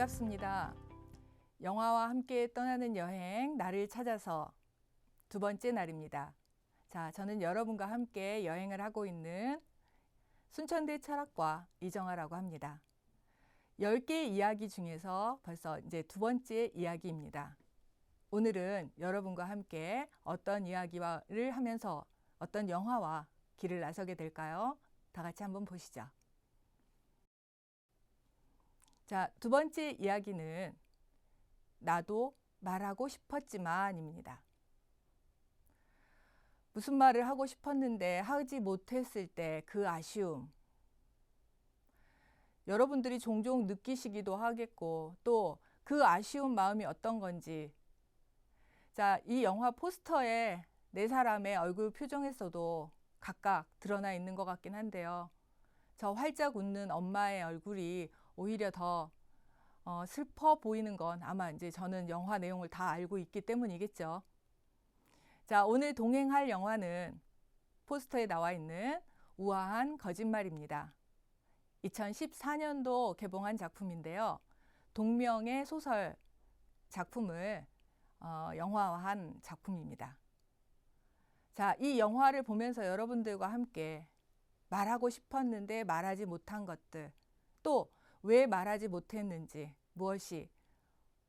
반갑습니다. 영화와 함께 떠나는 여행, 나를 찾아서 두 번째 날입니다. 자, 저는 여러분과 함께 여행을 하고 있는 순천대 철학과 이정아라고 합니다. 10개의 이야기 중에서 벌써 이제 두 번째 이야기입니다. 오늘은 여러분과 함께 어떤 이야기를 하면서 어떤 영화와 길을 나서게 될까요? 다 같이 한번 보시죠. 자, 두 번째 이야기는 나도 말하고 싶었지만입니다. 무슨 말을 하고 싶었는데 하지 못했을 때 그 아쉬움. 여러분들이 종종 느끼시기도 하겠고 또 그 아쉬운 마음이 어떤 건지. 자, 이 영화 포스터에 네 사람의 얼굴 표정에서도 각각 드러나 있는 것 같긴 한데요. 저 활짝 웃는 엄마의 얼굴이 오히려 더 슬퍼 보이는 건 아마 이제 저는 영화 내용을 다 알고 있기 때문이겠죠. 자, 오늘 동행할 영화는 포스터에 나와 있는 우아한 거짓말입니다. 2014년도 개봉한 작품인데요. 동명의 소설 작품을 영화화한 작품입니다. 자, 이 영화를 보면서 여러분들과 함께 말하고 싶었는데 말하지 못한 것들, 또 왜 말하지 못했는지, 무엇이,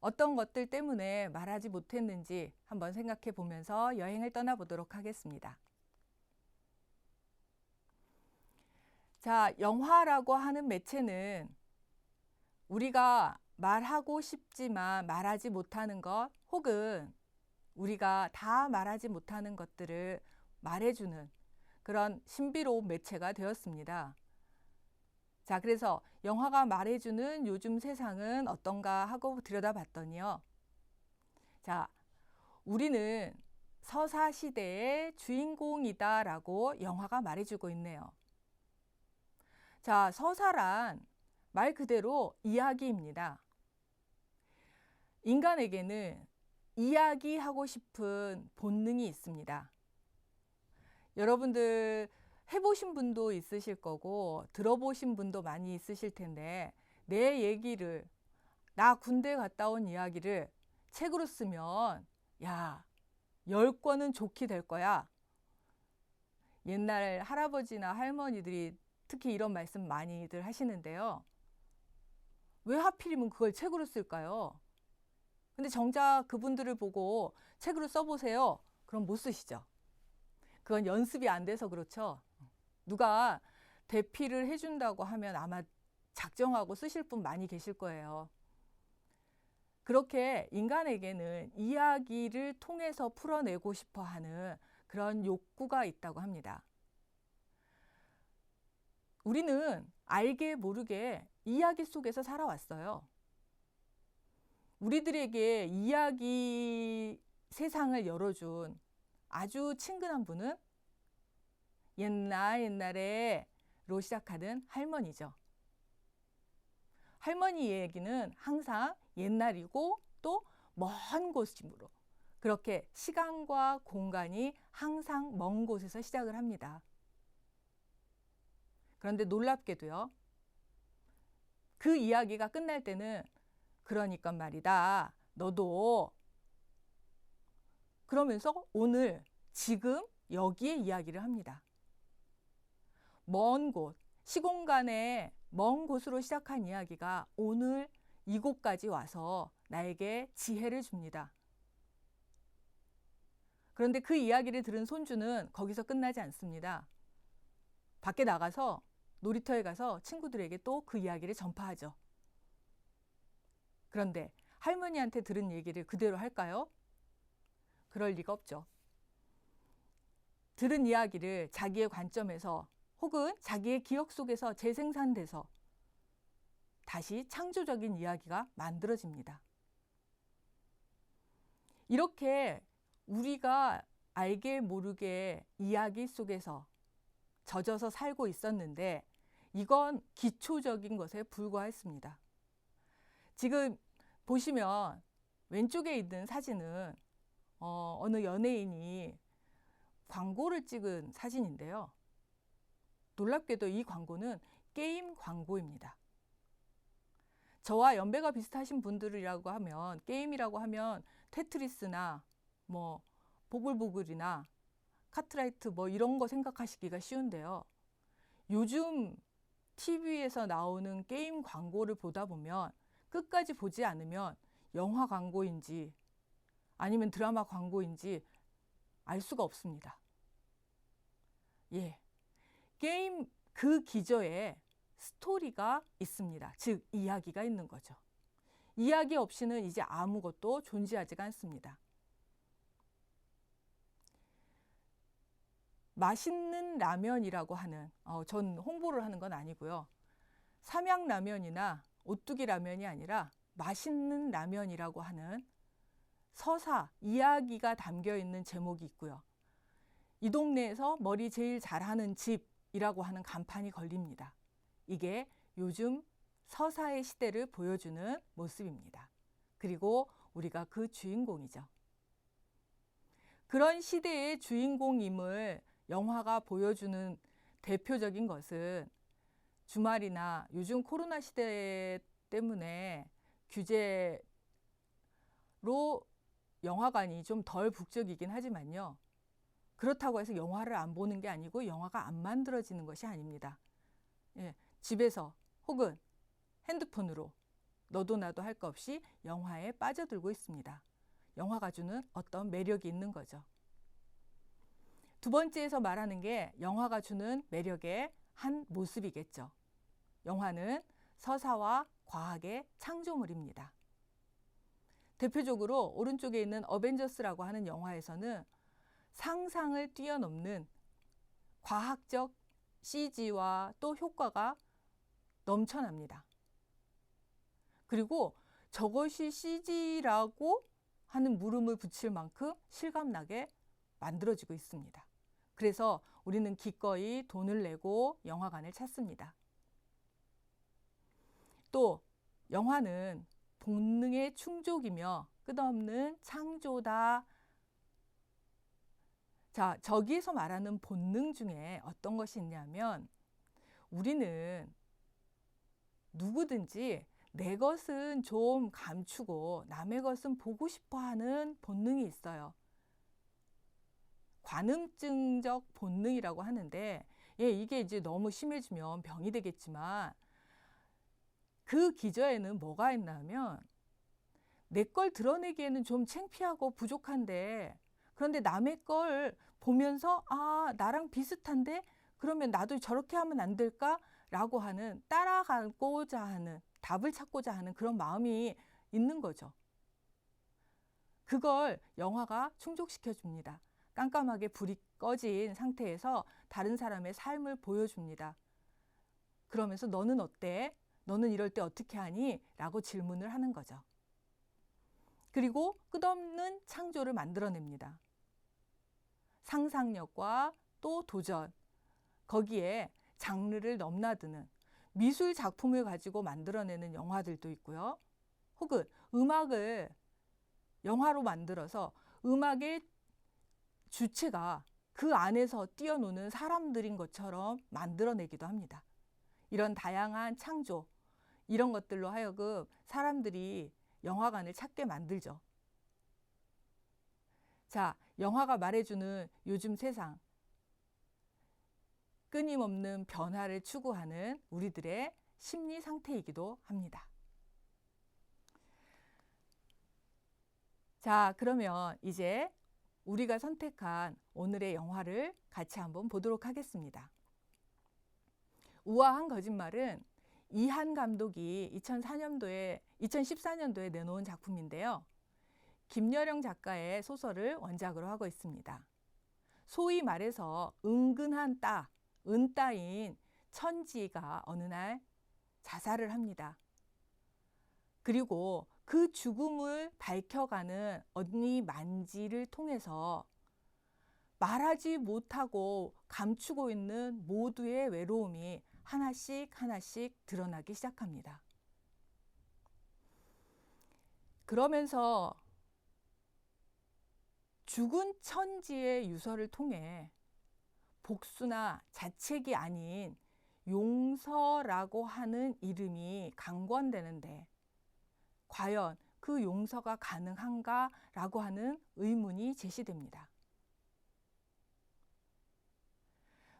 어떤 것들 때문에 말하지 못했는지 한번 생각해 보면서 여행을 떠나보도록 하겠습니다. 자, 영화라고 하는 매체는 우리가 말하고 싶지만 말하지 못하는 것, 혹은 우리가 다 말하지 못하는 것들을 말해주는 그런 신비로운 매체가 되었습니다. 자, 그래서 영화가 말해주는 요즘 세상은 어떤가 하고 들여다봤더니요. 자, 우리는 서사시대의 주인공이다라고 영화가 말해주고 있네요. 자, 서사란 말 그대로 이야기입니다. 인간에게는 이야기하고 싶은 본능이 있습니다. 여러분들 해보신 분도 있으실 거고 들어보신 분도 많이 있으실 텐데 내 얘기를, 나 군대 갔다 온 이야기를 책으로 쓰면 야, 10권은 좋게 될 거야. 옛날 할아버지나 할머니들이 특히 이런 말씀 많이들 하시는데요. 왜 하필이면 그걸 책으로 쓸까요? 근데 정작 그분들을 보고 책으로 써보세요. 그럼 못 쓰시죠. 그건 연습이 안 돼서 그렇죠. 누가 대피를 해준다고 하면 아마 작정하고 쓰실 분 많이 계실 거예요. 그렇게 인간에게는 이야기를 통해서 풀어내고 싶어 하는 그런 욕구가 있다고 합니다. 우리는 알게 모르게 이야기 속에서 살아왔어요. 우리들에게 이야기 세상을 열어준 아주 친근한 분은 옛날에로 시작하는 할머니죠. 할머니 얘기는 항상 옛날이고 또 먼 곳으로, 그렇게 시간과 공간이 항상 먼 곳에서 시작을 합니다. 그런데 놀랍게도요, 그 이야기가 끝날 때는 그러니까 말이다, 너도, 그러면서 오늘 지금 여기에 이야기를 합니다. 먼 곳, 시공간의 먼 곳으로 시작한 이야기가 오늘 이곳까지 와서 나에게 지혜를 줍니다. 그런데 그 이야기를 들은 손주는 거기서 끝나지 않습니다. 밖에 나가서 놀이터에 가서 친구들에게 또 그 이야기를 전파하죠. 그런데 할머니한테 들은 얘기를 그대로 할까요? 그럴 리가 없죠. 들은 이야기를 자기의 관점에서 혹은 자기의 기억 속에서 재생산돼서 다시 창조적인 이야기가 만들어집니다. 이렇게 우리가 알게 모르게 이야기 속에서 젖어서 살고 있었는데 이건 기초적인 것에 불과했습니다. 지금 보시면 왼쪽에 있는 사진은 어느 연예인이 광고를 찍은 사진인데요. 놀랍게도 이 광고는 게임 광고입니다. 저와 연배가 비슷하신 분들이라고 하면, 게임이라고 하면 테트리스나 뭐 보글보글이나 카트라이트 뭐 이런 거 생각하시기가 쉬운데요. 요즘 TV에서 나오는 게임 광고를 보다 보면 끝까지 보지 않으면 영화 광고인지 아니면 드라마 광고인지 알 수가 없습니다. 예. 게임 그 기저에 스토리가 있습니다. 즉, 이야기가 있는 거죠. 이야기 없이는 이제 아무것도 존재하지가 않습니다. 맛있는 라면이라고 하는, 전 홍보를 하는 건 아니고요. 삼양라면이나 오뚜기 라면이 아니라 맛있는 라면이라고 하는 서사, 이야기가 담겨 있는 제목이 있고요. 이 동네에서 머리 제일 잘하는 집이라고 하는 간판이 걸립니다. 이게 요즘 서사의 시대를 보여주는 모습입니다. 그리고 우리가 그 주인공이죠. 그런 시대의 주인공임을 영화가 보여주는 대표적인 것은 주말이나 요즘 코로나 시대 때문에 규제로 영화관이 좀 덜 북적이긴 하지만요. 그렇다고 해서 영화를 안 보는 게 아니고 영화가 안 만들어지는 것이 아닙니다. 예, 집에서 혹은 핸드폰으로 너도 나도 할 것 없이 영화에 빠져들고 있습니다. 영화가 주는 어떤 매력이 있는 거죠. 두 번째에서 말하는 게 영화가 주는 매력의 한 모습이겠죠. 영화는 서사와 과학의 창조물입니다. 대표적으로 오른쪽에 있는 어벤져스라고 하는 영화에서는 상상을 뛰어넘는 과학적 CG와 또 효과가 넘쳐납니다. 그리고 저것이 CG라고 하는 물음을 붙일 만큼 실감나게 만들어지고 있습니다. 그래서 우리는 기꺼이 돈을 내고 영화관을 찾습니다. 또 영화는 본능의 충족이며 끝없는 창조다. 자, 저기에서 말하는 본능 중에 어떤 것이 있냐면 우리는 누구든지 내 것은 좀 감추고 남의 것은 보고 싶어 하는 본능이 있어요. 관음증적 본능이라고 하는데, 예, 이게 이제 너무 심해지면 병이 되겠지만 그 기저에는 뭐가 있냐면 내 걸 드러내기에는 좀 창피하고 부족한데 그런데 남의 걸 보면서 아, 나랑 비슷한데 그러면 나도 저렇게 하면 안 될까? 라고 하는 따라가고자 하는 답을 찾고자 하는 그런 마음이 있는 거죠. 그걸 영화가 충족시켜 줍니다. 깜깜하게 불이 꺼진 상태에서 다른 사람의 삶을 보여줍니다. 그러면서 너는 어때? 너는 이럴 때 어떻게 하니? 라고 질문을 하는 거죠. 그리고 끝없는 창조를 만들어냅니다. 상상력과 또 도전, 거기에 장르를 넘나드는 미술 작품을 가지고 만들어내는 영화들도 있고요. 혹은 음악을 영화로 만들어서 음악의 주체가 그 안에서 뛰어노는 사람들인 것처럼 만들어내기도 합니다. 이런 다양한 창조, 이런 것들로 하여금 사람들이 영화관을 찾게 만들죠. 자, 영화가 말해주는 요즘 세상, 끊임없는 변화를 추구하는 우리들의 심리 상태이기도 합니다. 자, 그러면 이제 우리가 선택한 오늘의 영화를 같이 한번 보도록 하겠습니다. 우아한 거짓말은 이한 감독이 2014년도에 내놓은 작품인데요. 김여령 작가의 소설을 원작으로 하고 있습니다. 소위 말해서 은근한 은따인 천지가 어느 날 자살을 합니다. 그리고 그 죽음을 밝혀가는 언니 만지를 통해서 말하지 못하고 감추고 있는 모두의 외로움이 하나씩 드러나기 시작합니다. 그러면서 죽은 천지의 유서를 통해 복수나 자책이 아닌 용서라고 하는 이름이 강권되는데 과연 그 용서가 가능한가라고 하는 의문이 제시됩니다.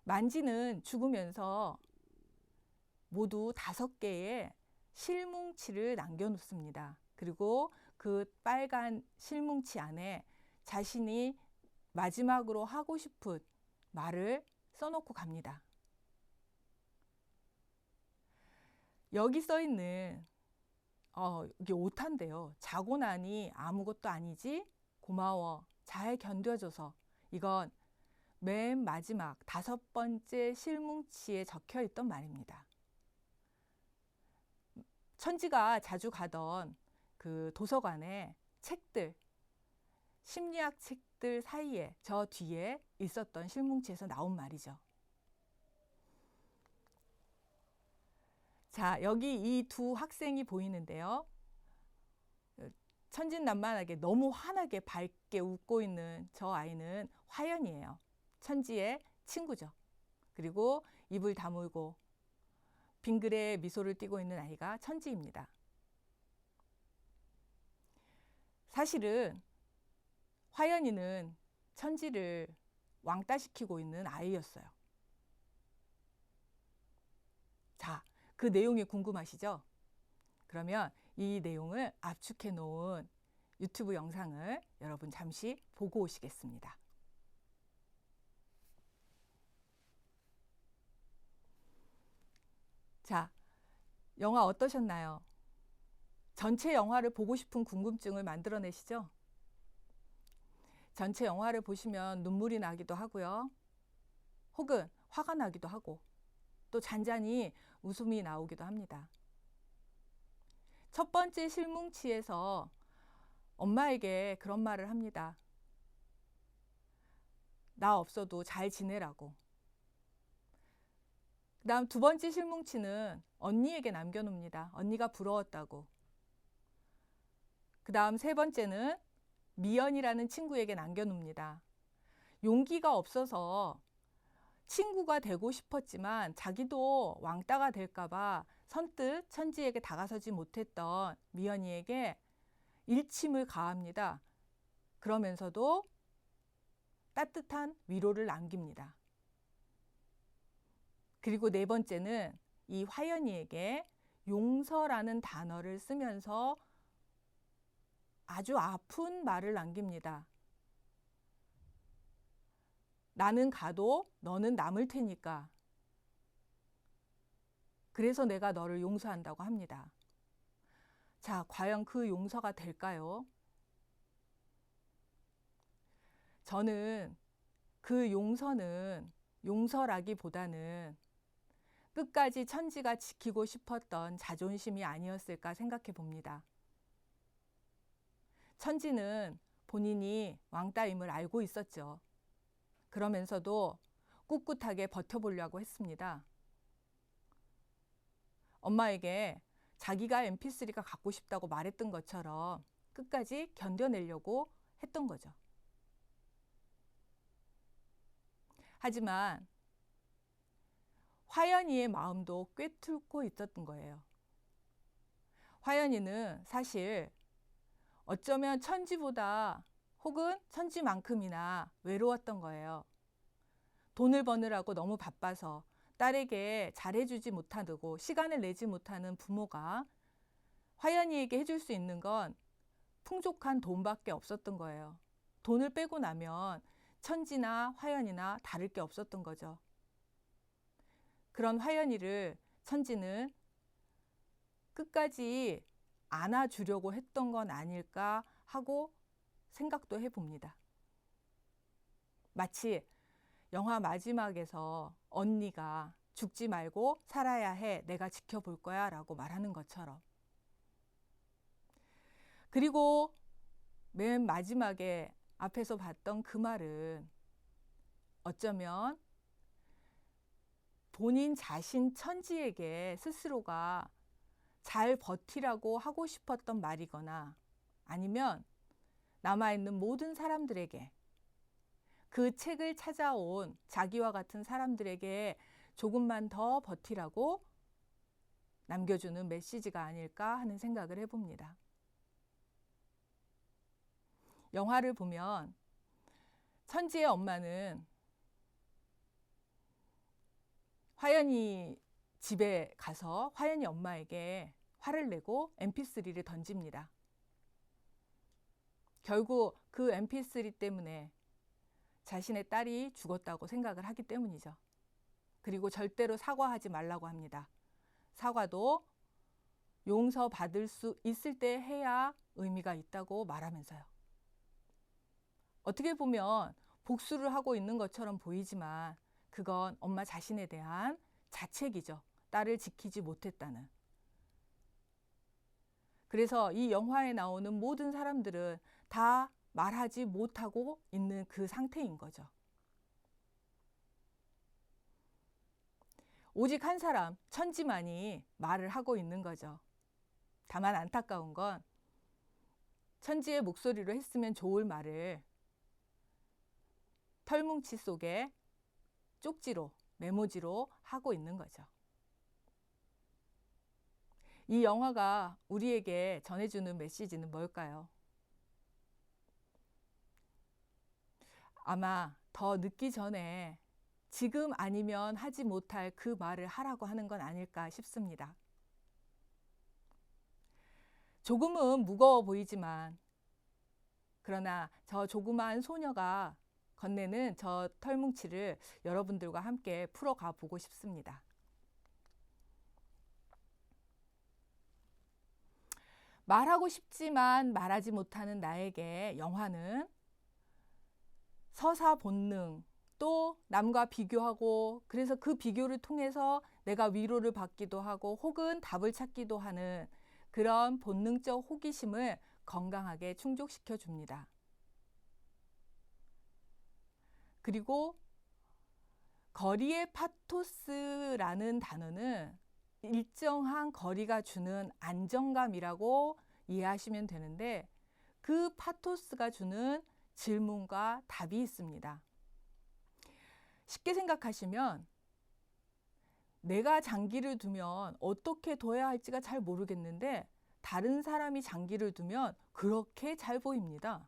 만지는 죽으면서 모두 5개의 실뭉치를 남겨놓습니다. 그리고 그 빨간 실뭉치 안에 자신이 마지막으로 하고 싶은 말을 써놓고 갑니다. 여기 써 있는 이게 오탄데요. 자고 나니 아무것도 아니지? 고마워. 잘 견뎌줘서. 이건 맨 마지막 5번째 실뭉치에 적혀 있던 말입니다. 천지가 자주 가던 그 도서관에 책들, 심리학 책들 사이에 저 뒤에 있었던 실뭉치에서 나온 말이죠. 자, 여기 이 두 학생이 보이는데요. 천진난만하게 너무 환하게 밝게 웃고 있는 저 아이는 화연이에요. 천지의 친구죠. 그리고 입을 다물고 빙그레 미소를 띠고 있는 아이가 천지입니다. 사실은 화연이는 천지를 왕따시키고 있는 아이였어요. 자, 그 내용이 궁금하시죠? 그러면 이 내용을 압축해 놓은 유튜브 영상을 여러분 잠시 보고 오시겠습니다. 자, 영화 어떠셨나요? 전체 영화를 보고 싶은 궁금증을 만들어내시죠? 전체 영화를 보시면 눈물이 나기도 하고요. 혹은 화가 나기도 하고 또 잔잔히 웃음이 나오기도 합니다. 첫 번째 실뭉치에서 엄마에게 그런 말을 합니다. 나 없어도 잘 지내라고. 그 다음 2번째 실뭉치는 언니에게 남겨놓습니다. 언니가 부러웠다고. 그 다음 3번째는 미연이라는 친구에게 남겨놓습니다. 용기가 없어서 친구가 되고 싶었지만 자기도 왕따가 될까봐 선뜻 천지에게 다가서지 못했던 미연이에게 일침을 가합니다. 그러면서도 따뜻한 위로를 남깁니다. 그리고 4번째는 이 화연이에게 용서라는 단어를 쓰면서 아주 아픈 말을 남깁니다. 나는 가도 너는 남을 테니까. 그래서 내가 너를 용서한다고 합니다. 자, 과연 그 용서가 될까요? 저는 그 용서는 용서라기보다는 끝까지 천지가 지키고 싶었던 자존심이 아니었을까 생각해 봅니다. 천지는 본인이 왕따임을 알고 있었죠. 그러면서도 꿋꿋하게 버텨보려고 했습니다. 엄마에게 자기가 mp3가 갖고 싶다고 말했던 것처럼 끝까지 견뎌내려고 했던 거죠. 하지만 화연이의 마음도 꿰뚫고 있었던 거예요. 화연이는 사실 어쩌면 천지보다 혹은 천지만큼이나 외로웠던 거예요. 돈을 버느라고 너무 바빠서 딸에게 잘해주지 못하고 시간을 내지 못하는 부모가 화연이에게 해줄 수 있는 건 풍족한 돈밖에 없었던 거예요. 돈을 빼고 나면 천지나 화연이나 다를 게 없었던 거죠. 그런 화연이를 천지는 끝까지 안아주려고 했던 건 아닐까 하고 생각도 해봅니다. 마치 영화 마지막에서 언니가 죽지 말고 살아야 해, 내가 지켜볼 거야 라고 말하는 것처럼. 그리고 맨 마지막에 앞에서 봤던 그 말은 어쩌면 본인 자신 천지에게 스스로가 잘 버티라고 하고 싶었던 말이거나 아니면 남아있는 모든 사람들에게 그 책을 찾아온 자기와 같은 사람들에게 조금만 더 버티라고 남겨주는 메시지가 아닐까 하는 생각을 해봅니다. 영화를 보면 천지의 엄마는 화연이 집에 가서 화연이 엄마에게 화를 내고 mp3를 던집니다. 결국 그 mp3 때문에 자신의 딸이 죽었다고 생각을 하기 때문이죠. 그리고 절대로 사과하지 말라고 합니다. 사과도 용서받을 수 있을 때 해야 의미가 있다고 말하면서요. 어떻게 보면 복수를 하고 있는 것처럼 보이지만 그건 엄마 자신에 대한 자책이죠. 딸을 지키지 못했다는. 그래서 이 영화에 나오는 모든 사람들은 다 말하지 못하고 있는 그 상태인 거죠. 오직 한 사람, 천지만이 말을 하고 있는 거죠. 다만 안타까운 건 천지의 목소리로 했으면 좋을 말을 털뭉치 속에 쪽지로, 메모지로 하고 있는 거죠. 이 영화가 우리에게 전해주는 메시지는 뭘까요? 아마 더 늦기 전에 지금 아니면 하지 못할 그 말을 하라고 하는 건 아닐까 싶습니다. 조금은 무거워 보이지만 그러나 저 조그마한 소녀가 건네는 저 털뭉치를 여러분들과 함께 풀어가 보고 싶습니다. 말하고 싶지만 말하지 못하는 나에게 영화는 서사 본능, 또 남과 비교하고 그래서 그 비교를 통해서 내가 위로를 받기도 하고 혹은 답을 찾기도 하는 그런 본능적 호기심을 건강하게 충족시켜 줍니다. 그리고 거리의 파토스라는 단어는 일정한 거리가 주는 안정감이라고 이해하시면 되는데 그 파토스가 주는 질문과 답이 있습니다. 쉽게 생각하시면 내가 장기를 두면 어떻게 둬야 할지가 잘 모르겠는데 다른 사람이 장기를 두면 그렇게 잘 보입니다.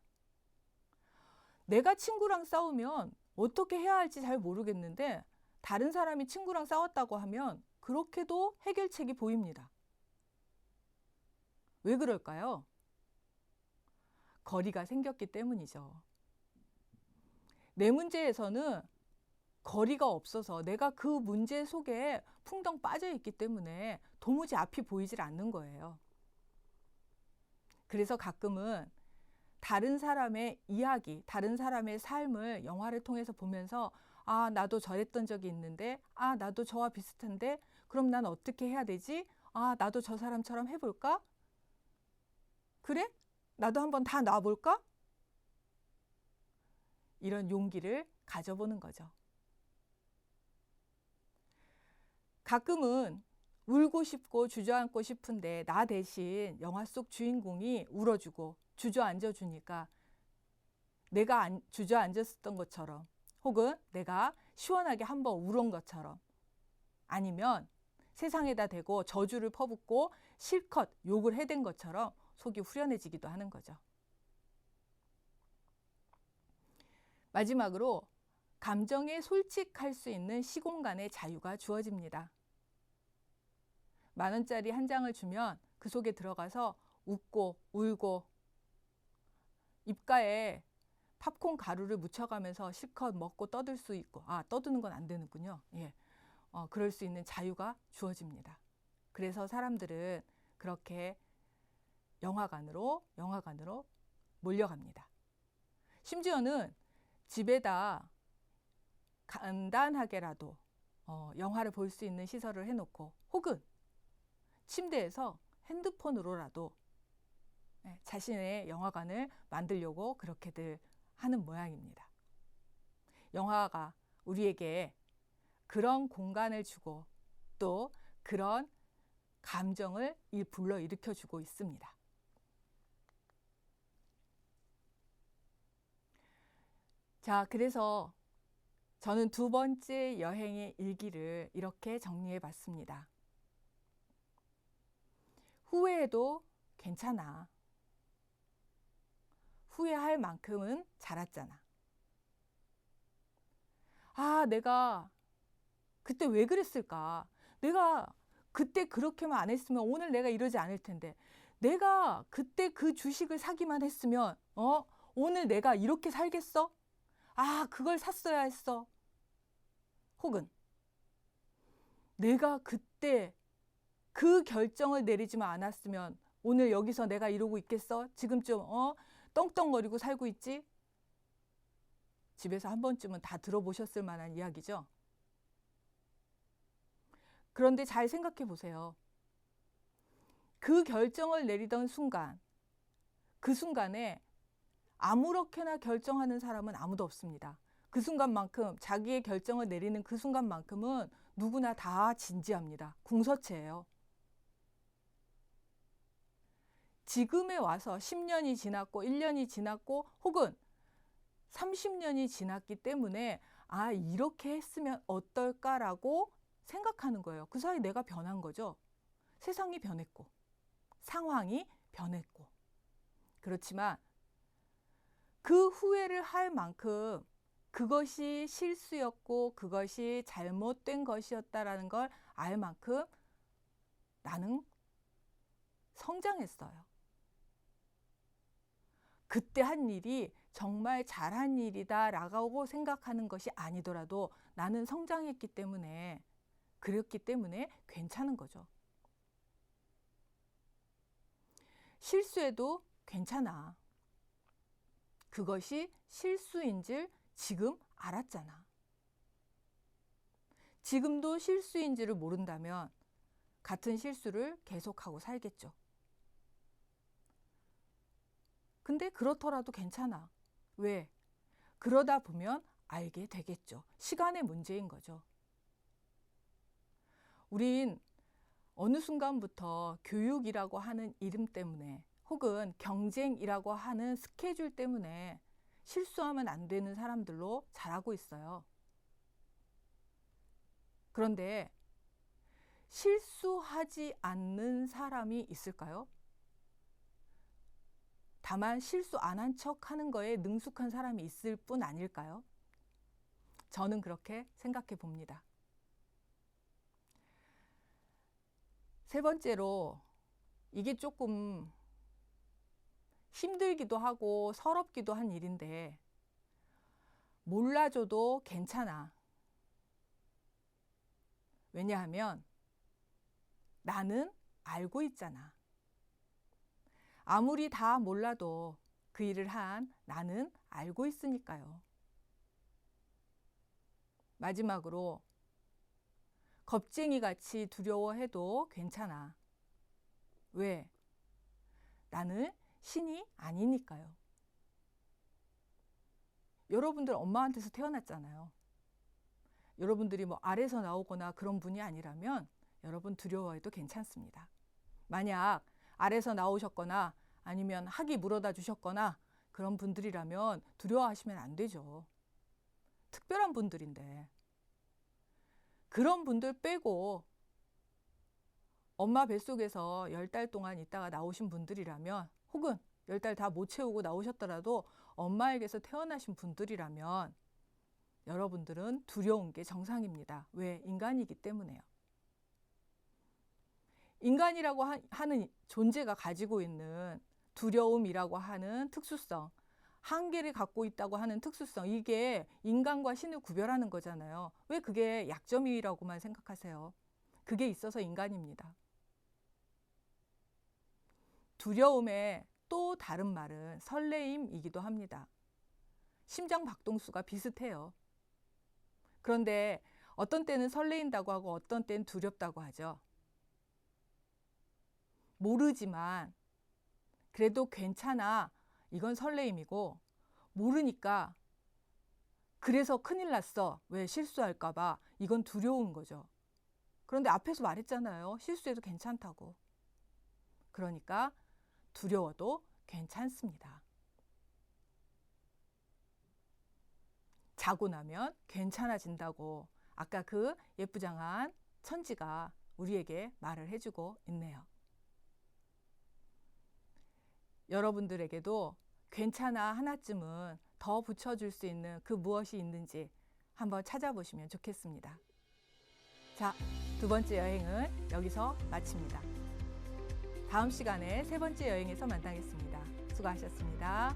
내가 친구랑 싸우면 어떻게 해야 할지 잘 모르겠는데 다른 사람이 친구랑 싸웠다고 하면 그렇게도 해결책이 보입니다. 왜 그럴까요? 거리가 생겼기 때문이죠. 내 문제에서는 거리가 없어서 내가 그 문제 속에 풍덩 빠져 있기 때문에 도무지 앞이 보이질 않는 거예요. 그래서 가끔은 다른 사람의 이야기, 다른 사람의 삶을 영화를 통해서 보면서 아, 나도 저랬던 적이 있는데, 아, 나도 저와 비슷한데, 그럼 난 어떻게 해야 되지? 아, 나도 저 사람처럼 해볼까? 그래? 나도 한번 다 놔볼까? 이런 용기를 가져보는 거죠. 가끔은 울고 싶고 주저앉고 싶은데 나 대신 영화 속 주인공이 울어주고 주저앉아 주니까 내가 주저앉았었던 것처럼 혹은 내가 시원하게 한번 울은 것처럼 아니면 세상에다 대고 저주를 퍼붓고 실컷 욕을 해댄 것처럼 속이 후련해지기도 하는 거죠. 마지막으로 감정에 솔직할 수 있는 시공간의 자유가 주어집니다. 10,000원짜리 한 장을 주면 그 속에 들어가서 웃고 울고 입가에 팝콘 가루를 묻혀가면서 실컷 먹고 떠들 수 있고 떠드는 건 안 되는군요. 예. 그럴 수 있는 자유가 주어집니다. 그래서 사람들은 그렇게 영화관으로 몰려갑니다. 심지어는 집에다 간단하게라도 영화를 볼 수 있는 시설을 해놓고 혹은 침대에서 핸드폰으로라도 자신의 영화관을 만들려고 그렇게들 하는 모양입니다. 영화가 우리에게 그런 공간을 주고 또 그런 감정을 불러일으켜 주고 있습니다. 자, 그래서 저는 두 번째 여행의 일기를 이렇게 정리해 봤습니다. 후회해도 괜찮아. 후회할 만큼은 자랐잖아. 아, 내가 그때 왜 그랬을까? 내가 그때 그렇게만 안 했으면 오늘 내가 이러지 않을 텐데. 내가 그때 그 주식을 사기만 했으면, 오늘 내가 이렇게 살겠어? 아, 그걸 샀어야 했어. 혹은 내가 그때 그 결정을 내리지만 않았으면 오늘 여기서 내가 이러고 있겠어? 지금쯤, 떵떵거리고 살고 있지? 집에서 한 번쯤은 다 들어보셨을 만한 이야기죠. 그런데 잘 생각해 보세요. 그 결정을 내리던 순간, 그 순간에 아무렇게나 결정하는 사람은 아무도 없습니다. 그 순간만큼, 자기의 결정을 내리는 그 순간만큼은 누구나 다 진지합니다. 궁서체예요. 지금에 와서 10년이 지났고 1년이 지났고 혹은 30년이 지났기 때문에 아, 이렇게 했으면 어떨까라고 생각하는 거예요. 그 사이 내가 변한 거죠. 세상이 변했고 상황이 변했고. 그렇지만 그 후회를 할 만큼 그것이 실수였고 그것이 잘못된 것이었다라는 걸 알 만큼 나는 성장했어요. 그때 한 일이 정말 잘한 일이다라고 생각하는 것이 아니더라도 나는 성장했기 때문에 그랬기 때문에 괜찮은 거죠. 실수해도 괜찮아. 그것이 실수인 줄 지금 알았잖아. 지금도 실수인지를 모른다면 같은 실수를 계속하고 살겠죠. 근데 그렇더라도 괜찮아. 왜? 그러다 보면 알게 되겠죠. 시간의 문제인 거죠. 우린 어느 순간부터 교육이라고 하는 이름 때문에 혹은 경쟁이라고 하는 스케줄 때문에 실수하면 안 되는 사람들로 자라고 있어요. 그런데 실수하지 않는 사람이 있을까요? 다만 실수 안 한 척 하는 거에 능숙한 사람이 있을 뿐 아닐까요? 저는 그렇게 생각해 봅니다. 세 번째로 이게 조금 힘들기도 하고 서럽기도 한 일인데 몰라줘도 괜찮아. 왜냐하면 나는 알고 있잖아. 아무리 다 몰라도 그 일을 한 나는 알고 있으니까요. 마지막으로 겁쟁이 같이 두려워해도 괜찮아. 왜? 나는 신이 아니니까요. 여러분들 엄마한테서 태어났잖아요. 여러분들이 뭐 아래서 나오거나 그런 분이 아니라면 여러분 두려워해도 괜찮습니다. 만약 아래서 나오셨거나 아니면 학이 물어다 주셨거나 그런 분들이라면 두려워하시면 안 되죠. 특별한 분들인데. 그런 분들 빼고 엄마 뱃속에서 10달 동안 있다가 나오신 분들이라면 혹은 10달 다 못 채우고 나오셨더라도 엄마에게서 태어나신 분들이라면 여러분들은 두려운 게 정상입니다. 왜? 인간이기 때문에요. 인간이라고 하는 존재가 가지고 있는 두려움이라고 하는 특수성, 한계를 갖고 있다고 하는 특수성, 이게 인간과 신을 구별하는 거잖아요. 왜 그게 약점이라고만 생각하세요? 그게 있어서 인간입니다. 두려움의 또 다른 말은 설레임이기도 합니다. 심장 박동수가 비슷해요. 그런데 어떤 때는 설레인다고 하고 어떤 때는 두렵다고 하죠. 모르지만 그래도 괜찮아. 이건 설레임이고 모르니까 그래서 큰일 났어. 왜? 실수할까 봐. 이건 두려운 거죠. 그런데 앞에서 말했잖아요. 실수해도 괜찮다고. 그러니까 두려워도 괜찮습니다. 자고 나면 괜찮아진다고 아까 그 예쁘장한 천지가 우리에게 말을 해주고 있네요. 여러분들에게도 괜찮아 하나쯤은 더 붙여줄 수 있는 그 무엇이 있는지 한번 찾아보시면 좋겠습니다. 자, 두 번째 여행은 여기서 마칩니다. 다음 시간에 세 번째 여행에서 만나겠습니다. 수고하셨습니다.